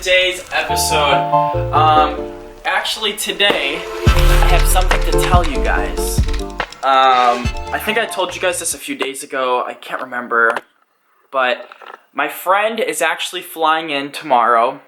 today's episode. Actually today, I have something to tell you guys. I think I told you guys this a few days ago, I can't remember. But my friend is actually flying in tomorrow.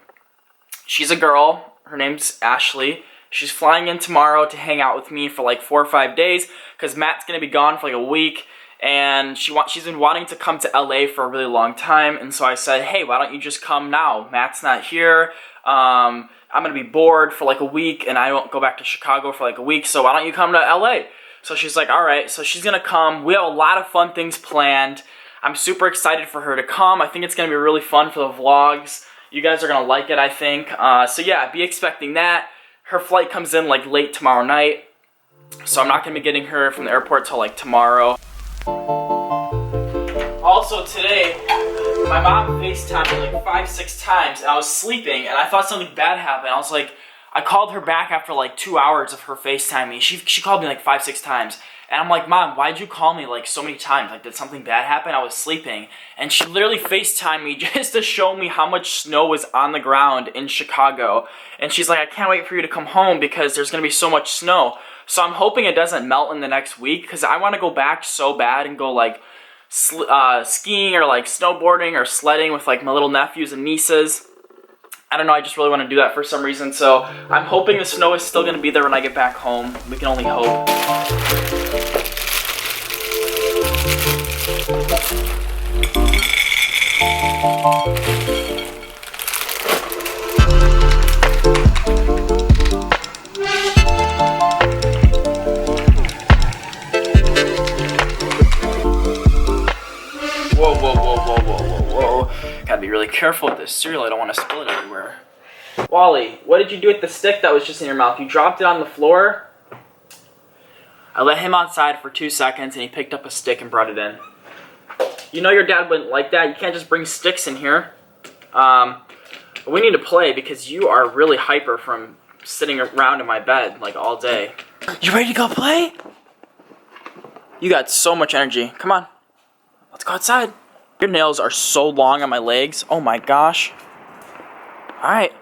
She's a girl, her name's Ashley. She's flying in tomorrow to hang out with me for like 4 or 5 days, because Matt's gonna be gone for like a week. And she's been wanting to come to LA for a really long time, and so I said, hey, why don't you just come now? Matt's not here, I'm gonna be bored for like a week, and I won't go back to Chicago for like a week, so why don't you come to LA? So she's like, alright, so she's gonna come. We have a lot of fun things planned. I'm super excited for her to come. I think it's gonna be really fun for the vlogs. You guys are gonna like it, I think. So yeah, be expecting that. Her flight comes in like late tomorrow night, so I'm not gonna be getting her from the airport till like tomorrow. Also today, my mom FaceTimed me like 5-6 times, and I was sleeping, and I thought something bad happened. I was like, I called her back after like 2 hours of her FaceTiming. She called me like 5-6 times, and I'm like, Mom, why'd you call me like so many times? Like, did something bad happen? I was sleeping, and she literally FaceTimed me just to show me how much snow was on the ground in Chicago. And she's like, I can't wait for you to come home because there's gonna be so much snow. So I'm hoping it doesn't melt in the next week, because I want to go back so bad and go like skiing or like snowboarding or sledding with like my little nephews and nieces. I don't know, I just really want to do that for some reason. So I'm hoping the snow is still going to be there when I get back home. We can only hope. Whoa. Gotta be really careful with this cereal. I don't want to spill it everywhere. Wally, what did you do with the stick that was just in your mouth? You dropped it on the floor? I let him outside for 2 seconds, and he picked up a stick and brought it in. You know your dad wouldn't like that. You can't just bring sticks in here. We need to play because you are really hyper from sitting around in my bed like all day. You ready to go play? You got so much energy. Come on. Let's go outside. Your nails are so long on my legs. Oh my gosh. Alright.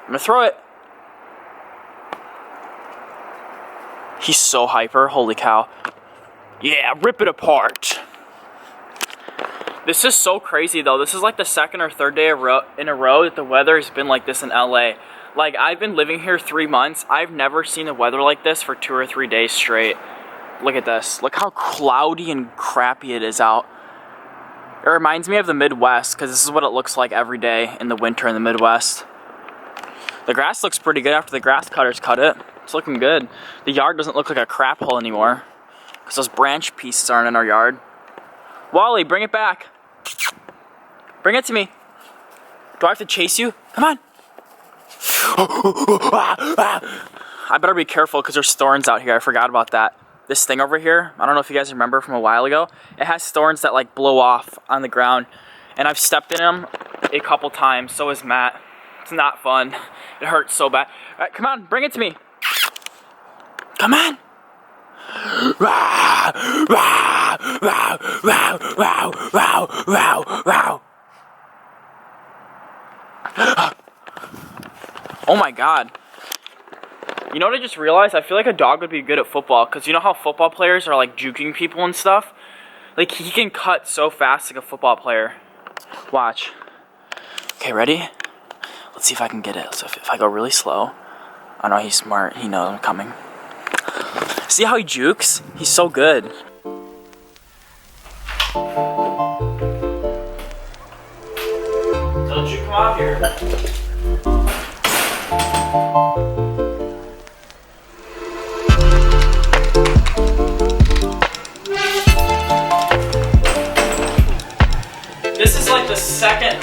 I'm gonna throw it. He's so hyper. Holy cow. Yeah, rip it apart. This is so crazy though. This is like the second or third day in a row that the weather has been like this in LA. Like, I've been living here 3 months. I've never seen the weather like this for 2 or 3 days straight. Look at this. Look how cloudy and crappy it is out. It reminds me of the Midwest, because this is what it looks like every day in the winter in the Midwest. The grass looks pretty good after the grass cutters cut it. It's looking good. The yard doesn't look like a crap hole anymore, because those branch pieces aren't in our yard. Wally, bring it back. Bring it to me. Do I have to chase you? Come on. I better be careful because there's thorns out here. I forgot about that. This thing over here, I don't know if you guys remember from a while ago, it has thorns that like blow off on the ground, and I've stepped in them a couple times. So has Matt. It's not fun. It hurts so bad. All right, come on, bring it to me. Come on. Oh my God. You know what I just realized? I feel like a dog would be good at football, because you know how football players are like juking people and stuff? Like, he can cut so fast like a football player. Watch. Okay, ready? Let's see if I can get it. So if I go really slow. I know he's smart. He knows I'm coming. See how he jukes? He's so good. Don't you come out here. This is like the second.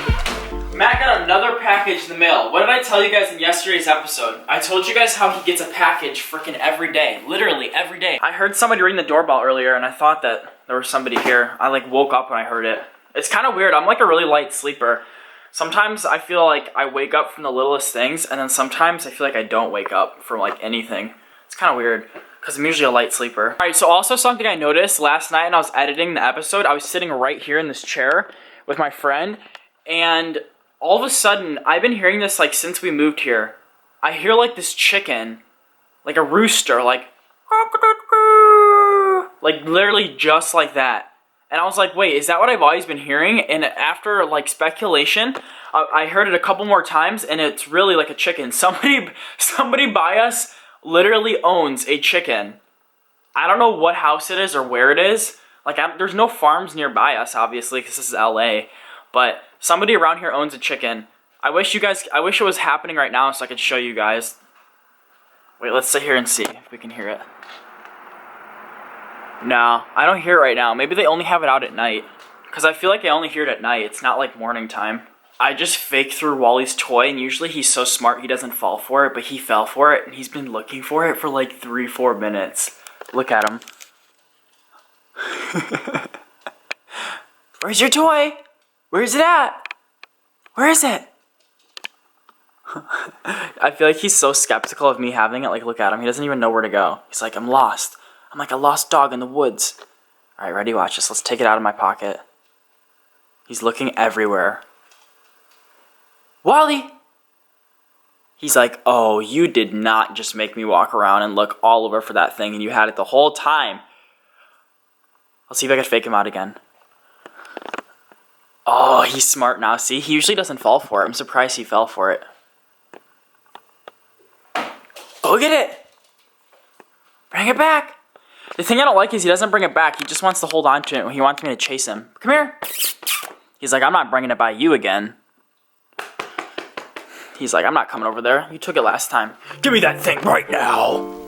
Matt got another package in the mail. What did I tell you guys in yesterday's episode? I told you guys how he gets a package freaking every day. Literally every day. I heard somebody ring the doorbell earlier, and I thought that there was somebody here. I like woke up when I heard it. It's kind of weird. I'm like a really light sleeper. Sometimes I feel like I wake up from the littlest things, and then sometimes I feel like I don't wake up from like anything. It's kind of weird, because I'm usually a light sleeper. Alright, so also something I noticed last night when I was editing the episode, I was sitting right here in this chair with my friend, and all of a sudden, I've been hearing this like since we moved here. I hear like this chicken, like a rooster, like literally just like that. And I was like, wait, is that what I've always been hearing? And after like speculation, I heard it a couple more times, and it's really like a chicken. Somebody by us literally owns a chicken. I don't know what house it is or where it is. Like, there's no farms nearby us, obviously, because this is LA. But somebody around here owns a chicken. I wish it was happening right now so I could show you guys. Wait, let's sit here and see if we can hear it. No, I don't hear it right now. Maybe they only have it out at night. Because I feel like I only hear it at night. It's not like morning time. I just faked through Wally's toy, and usually he's so smart he doesn't fall for it, but he fell for it, and he's been looking for it for like 3-4 minutes. Look at him. Where's your toy? Where's it at? Where is it? I feel like he's so skeptical of me having it. Like, look at him. He doesn't even know where to go. He's like, I'm lost. I'm like a lost dog in the woods. All right, ready? Watch this. Let's take it out of my pocket. He's looking everywhere. Wally! He's like, oh, you did not just make me walk around and look all over for that thing, and you had it the whole time. I'll see if I can fake him out again. Oh, he's smart now. See, he usually doesn't fall for it. I'm surprised he fell for it. Go get it! Bring it back! The thing I don't like is he doesn't bring it back. He just wants to hold on to it when he wants me to chase him. Come here! He's like, I'm not bringing it by you again. He's like, I'm not coming over there. You took it last time. Give me that thing right now!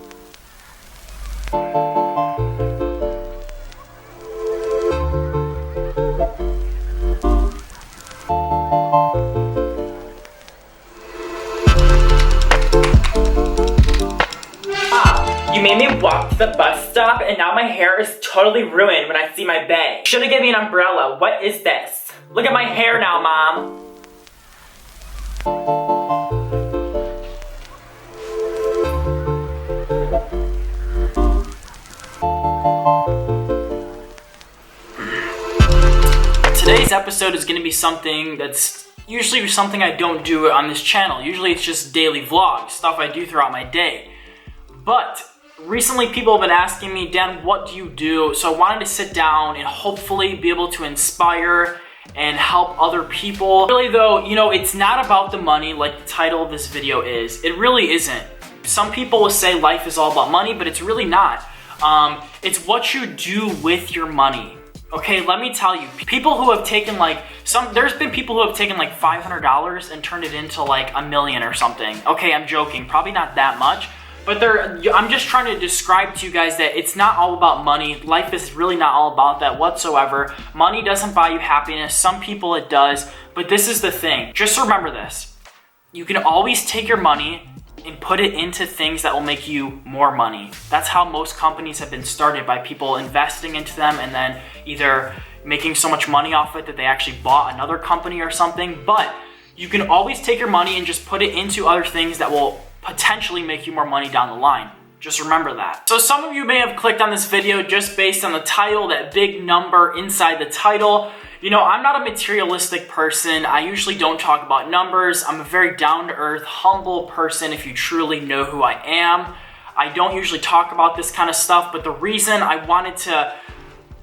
You made me walk to the bus stop, and now my hair is totally ruined when I see my bag. Should've given me an umbrella. What is this? Look at my hair now, Mom. Today's episode is going to be something that's usually something I don't do on this channel. Usually it's just daily vlogs, stuff I do throughout my day. But recently people have been asking me, Dan, what do you do? So I wanted to sit down and hopefully be able to inspire and help other people. Really though, you know, it's not about the money like the title of this video is. It really isn't. Some people will say life is all about money, but it's really not. It's what you do with your money. Okay, let me tell you, people who have taken there's been people who have taken like $500 and turned it into like $1 million or something. Okay, I'm joking, probably not that much. But I'm just trying to describe to you guys that it's not all about money. Life is really not all about that whatsoever. Money doesn't buy you happiness. Some people it does. But this is the thing. Just remember this. You can always take your money and put it into things that will make you more money. That's how most companies have been started, by people investing into them and then either making so much money off it that they actually bought another company or something. But you can always take your money and just put it into other things that will potentially make you more money down the line. Just remember that. So some of you may have clicked on this video just based on the title, that big number inside the title. You know, I'm not a materialistic person. I usually don't talk about numbers. I'm a very down-to-earth, humble person if you truly know who I am. I don't usually talk about this kind of stuff, but the reason I wanted to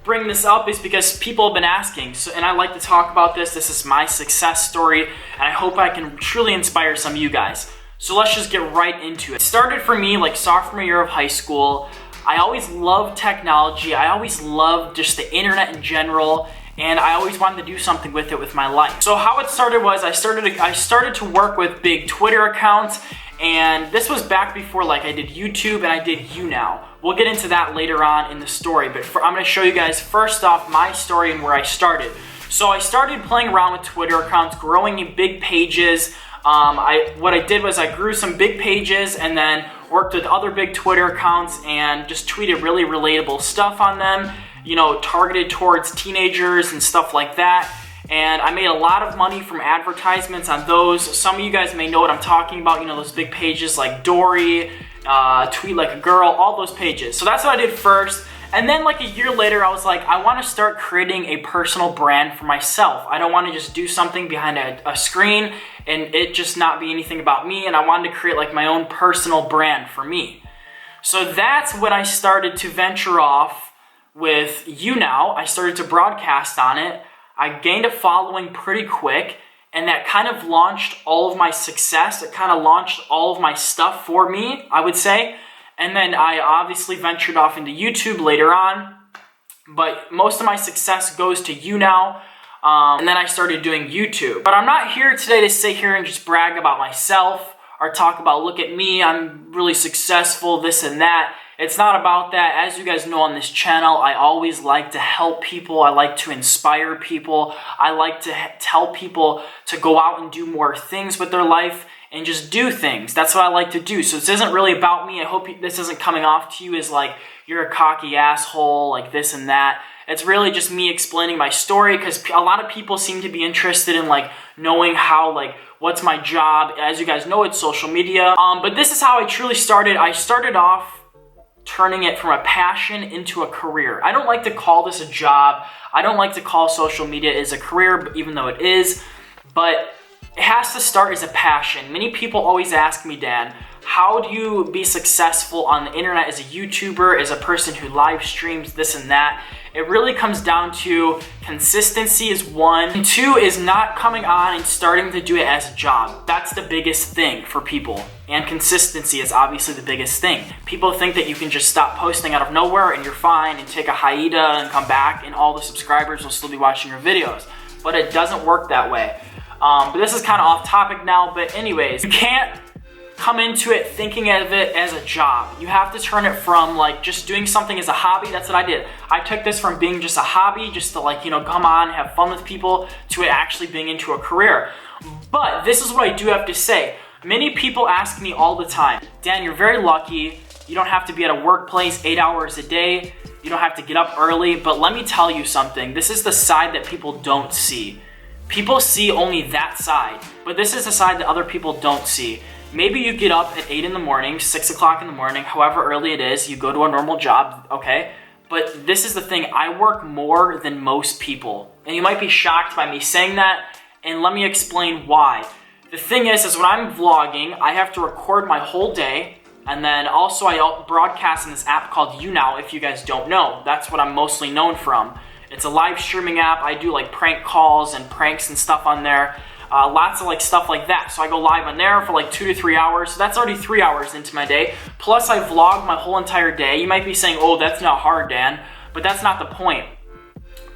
bring this up is because people have been asking, and I like to talk about this. This is my success story, and I hope I can truly inspire some of you guys. So let's just get right into it. It started for me like sophomore year of high school. I always loved technology. I always loved just the internet in general, and I always wanted to do something with it with my life. So how it started was I started to work with big Twitter accounts, and this was back before like I did YouTube and I did YouNow. We'll get into that later on in the story, but I'm gonna show you guys first off my story and where I started. So I started playing around with Twitter accounts, growing in big pages. What I did was I grew some big pages and then worked with other big Twitter accounts and just tweeted really relatable stuff on them, you know, targeted towards teenagers and stuff like that. And I made a lot of money from advertisements on those. Some of you guys may know what I'm talking about, you know, those big pages like Dory, Tweet Like a Girl, all those pages. So that's what I did first. And then like a year later, I was like, I want to start creating a personal brand for myself. I don't want to just do something behind a screen and it just not be anything about me. And I wanted to create like my own personal brand for me. So that's when I started to venture off with YouNow. I started to broadcast on it. I gained a following pretty quick, and that kind of launched all of my success. It kind of launched all of my stuff for me, I would say. And then I obviously ventured off into YouTube later on, but most of my success goes to YouNow. And then I started doing YouTube. But I'm not here today to sit here and just brag about myself or talk about, look at me, I'm really successful, this and that. It's not about that. As you guys know on this channel, I always like to help people. I like to inspire people. I like to tell people to go out and do more things with their life and just do things. That's what I like to do. So this isn't really about me. I hope this isn't coming off to you as like, you're a cocky asshole, like this and that. It's really just me explaining my story, because a lot of people seem to be interested in like knowing how, like, what's my job. As you guys know, it's social media. But this is how I truly started. I started off turning it from a passion into a career. I don't like to call this a job. I don't like to call social media as a career, even though it is. But it has to start as a passion. Many people always ask me, Dan, how do you be successful on the internet as a YouTuber, as a person who live streams, this and that? It really comes down to consistency is one, and two is not coming on and starting to do it as a job. That's the biggest thing for people. And consistency is obviously the biggest thing. People think that you can just stop posting out of nowhere and you're fine and take a hiatus and come back and all the subscribers will still be watching your videos. But it doesn't work that way. But this is kind of off topic now, but anyways, you can't come into it thinking of it as a job. You have to turn it from like just doing something as a hobby. That's what I did. I took this from being just a hobby, just to like, you know, come on, have fun with people, to it actually being into a career. But this is what I do have to say. Many people ask me all the time, Dan, you're very lucky. You don't have to be at a workplace 8 hours a day. You don't have to get up early. But let me tell you something. This is the side that people don't see. People see only that side, but this is the side that other people don't see. Maybe you get up at 8 in the morning, 6 o'clock in the morning, however early it is, you go to a normal job, okay? But this is the thing, I work more than most people. And you might be shocked by me saying that, and let me explain why. The thing is when I'm vlogging, I have to record my whole day, and then also I broadcast in this app called YouNow, if you guys don't know. That's what I'm mostly known from. It's a live streaming app. I do like prank calls and pranks and stuff on there. Lots of like stuff like that. So I go live on there for like 2 to 3 hours. So that's already 3 hours into my day. Plus I vlog my whole entire day. You might be saying, oh, that's not hard, Dan. But that's not the point.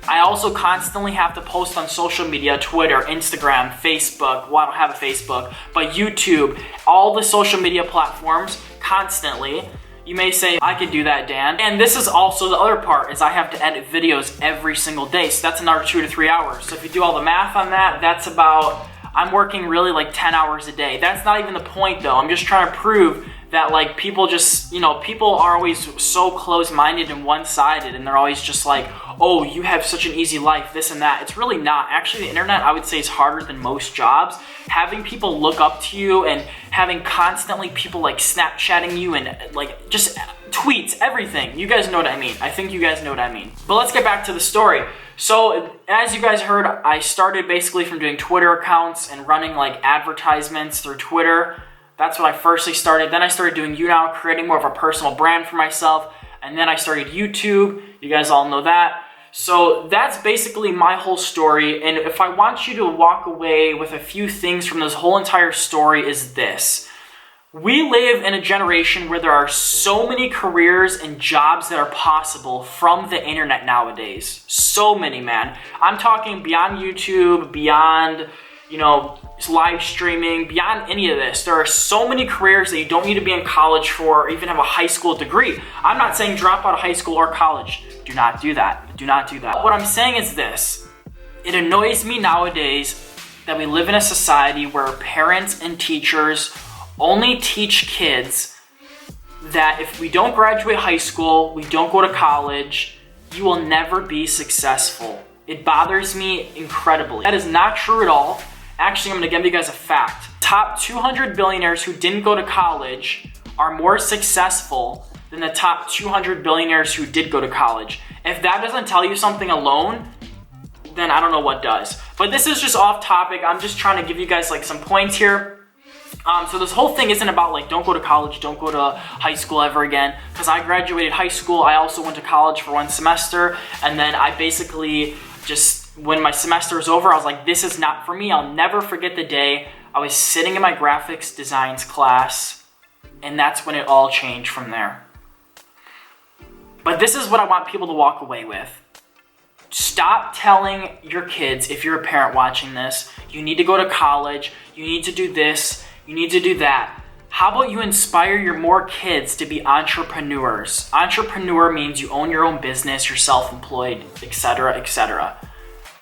I also constantly have to post on social media, Twitter, Instagram, Facebook. Well, I don't have a Facebook, but YouTube, all the social media platforms constantly. You may say, I could do that, Dan. And this is also the other part, is I have to edit videos every single day. So that's another 2 to 3 hours. So if you do all the math on that, that's about, I'm working really like 10 hours a day. That's not even the point though. I'm just trying to prove that like people just, you know, people are always so close-minded and one-sided, and they're always just like, oh, you have such an easy life, this and that. It's really not. Actually, the internet, I would say, is harder than most jobs. Having people look up to you and having constantly people like Snapchatting you and like just tweets, everything. You guys know what I mean. I think you guys know what I mean. But let's get back to the story. So as you guys heard, I started basically from doing Twitter accounts and running like advertisements through Twitter. That's what I firstly started. Then I started doing YouNow, creating more of a personal brand for myself. And then I started YouTube. You guys all know that. So that's basically my whole story. And if I want you to walk away with a few things from this whole entire story, is this. We live in a generation where there are so many careers and jobs that are possible from the internet nowadays. So many, man. I'm talking beyond YouTube, beyond, you know, live streaming, beyond any of this. There are so many careers that you don't need to be in college for or even have a high school degree. I'm not saying drop out of high school or college. Do not do that. Do not do that. What I'm saying is this. It annoys me nowadays that we live in a society where parents and teachers only teach kids that if we don't graduate high school, we don't go to college, you will never be successful. It bothers me incredibly. That is not true at all. Actually, I'm gonna give you guys a fact. Top 200 billionaires who didn't go to college are more successful than the top 200 billionaires who did go to college. If that doesn't tell you something alone, then I don't know what does. But this is just off topic. I'm just trying to give you guys like some points here. So this whole thing isn't about like, don't go to college, don't go to high school ever again. Because I graduated high school, I also went to college for 1 semester. And then I basically just, when my semester was over, I was like, this is not for me. I'll never forget the day I was sitting in my graphics designs class. And that's when it all changed from there. But this is what I want people to walk away with. Stop telling your kids, if you're a parent watching this, you need to go to college, you need to do this, you need to do that. How about you inspire your more kids to be entrepreneurs? Entrepreneur means you own your own business, you're self-employed, etc., etc.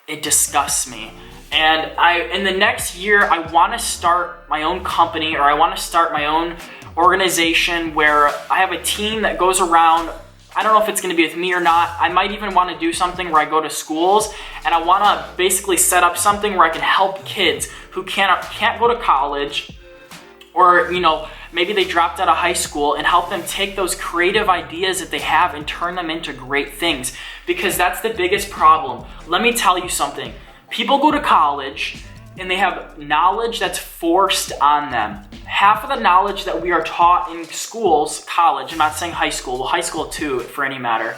It disgusts me. And in the next year, I want to start my own company, or I want to start my own organization where I have a team that goes around. I don't know if it's going to be with me or not. I might even want to do something where I go to schools and I want to basically set up something where I can help kids who can't go to college, or maybe they dropped out of high school, and help them take those creative ideas that they have and turn them into great things. Because that's the biggest problem. Let me tell you something. People go to college and they have knowledge that's forced on them. Half of the knowledge that we are taught in schools, college, I'm not saying high school, well, high school too, for any matter,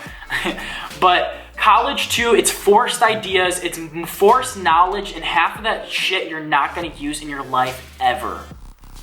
but college too, it's forced ideas, it's forced knowledge, and half of that shit you're not gonna use in your life ever.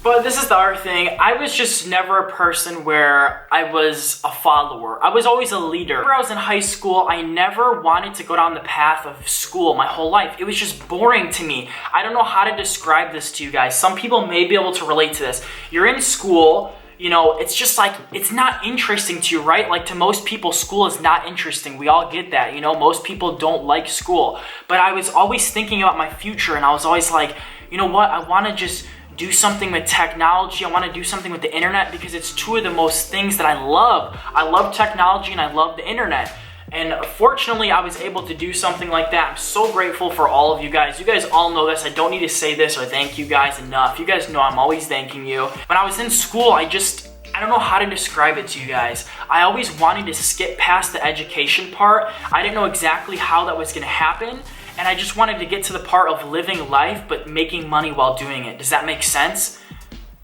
But this is the other thing. I was just never a person where I was a follower. I was always a leader. When I was in high school, I never wanted to go down the path of school my whole life. It was just boring to me. I don't know how to describe this to you guys. Some people may be able to relate to this. You're in school, it's just like, it's not interesting to you, right? Like, to most people, school is not interesting. We all get that, most people don't like school. But I was always thinking about my future, and I was always like, you know what? I want to just do something with technology. I want to do something with the internet, because it's two of the most things that I love. I love technology and I love the internet. And fortunately, I was able to do something like that. I'm so grateful for all of you guys. You guys all know this. I don't need to say this or thank you guys enough. You guys know I'm always thanking you. When I was in school, I don't know how to describe it to you guys. I always wanted to skip past the education part. I didn't know exactly how that was going to happen. And I just wanted to get to the part of living life, but making money while doing it. Does that make sense?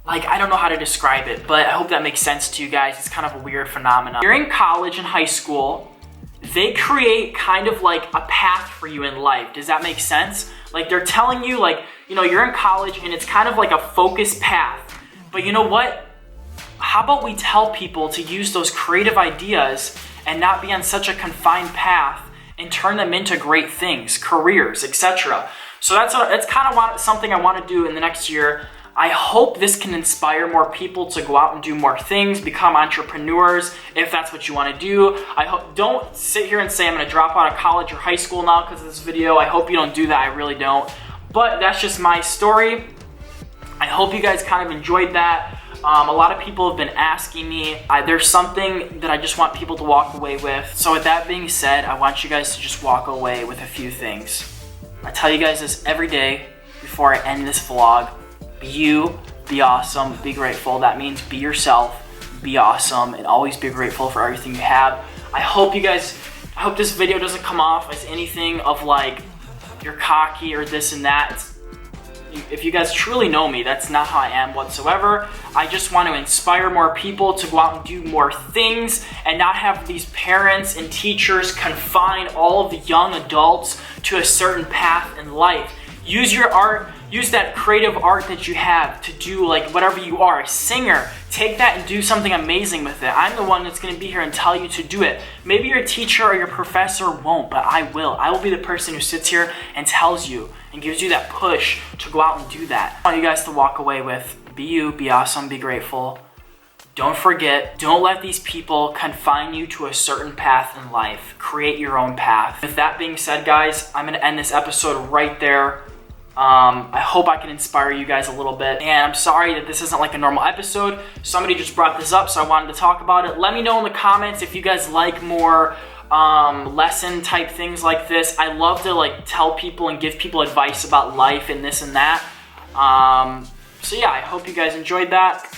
Like, I don't know how to describe it, but I hope that makes sense to you guys. It's kind of a weird phenomenon. You're in college and high school, they create kind of like a path for you in life. Does that make sense? Like, they're telling you, like, you're in college and it's kind of like a focused path. But you know what? How about we tell people to use those creative ideas and not be on such a confined path, and turn them into great things, careers, etc. So that's kind of something I want to do in the next year. I hope this can inspire more people to go out and do more things, become entrepreneurs, if that's what you want to do. Don't sit here and say I'm going to drop out of college or high school now because of this video. I hope you don't do that. I really don't. But that's just my story. I hope you guys kind of enjoyed that. A lot of people have been asking me. There's something that I just want people to walk away with. So with that being said, I want you guys to just walk away with a few things. I tell you guys this every day before I end this vlog. Be you, be awesome, be grateful. That means be yourself, be awesome, and always be grateful for everything you have. I hope this video doesn't come off as anything of like, you're cocky or this and that. If you guys truly know me, that's not how I am whatsoever. I just want to inspire more people to go out and do more things and not have these parents and teachers confine all of the young adults to a certain path in life. Use your art, use that creative art that you have to do like whatever you are, a singer. Take that and do something amazing with it. I'm the one that's going to be here and tell you to do it. Maybe your teacher or your professor won't, but I will. I will be the person who sits here and tells you and gives you that push to go out and do that. I want you guys to walk away with, be you, be awesome, be grateful. Don't forget, don't let these people confine you to a certain path in life. Create your own path. With that being said, guys, I'm going to end this episode right there. I hope I can inspire you guys a little bit. And I'm sorry that this isn't like a normal episode. Somebody just brought this up, so I wanted to talk about it. Let me know in the comments if you guys like more lesson type things like this. I love to like tell people and give people advice about life and this and that. So yeah, I hope you guys enjoyed that.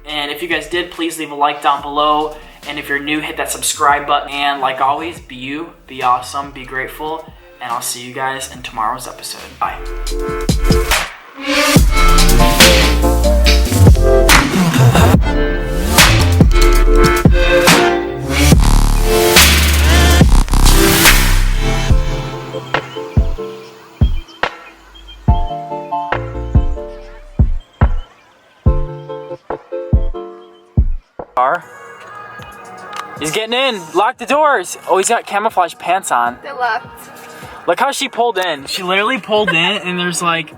And if you guys did, please leave a like down below. And if you're new, hit that subscribe button. And like always, be you, be awesome, be grateful. And I'll see you guys in tomorrow's episode. Bye. He's getting in. Lock the doors. Oh, he's got camouflage pants on. They left. Look how she pulled in. She literally pulled in and there's like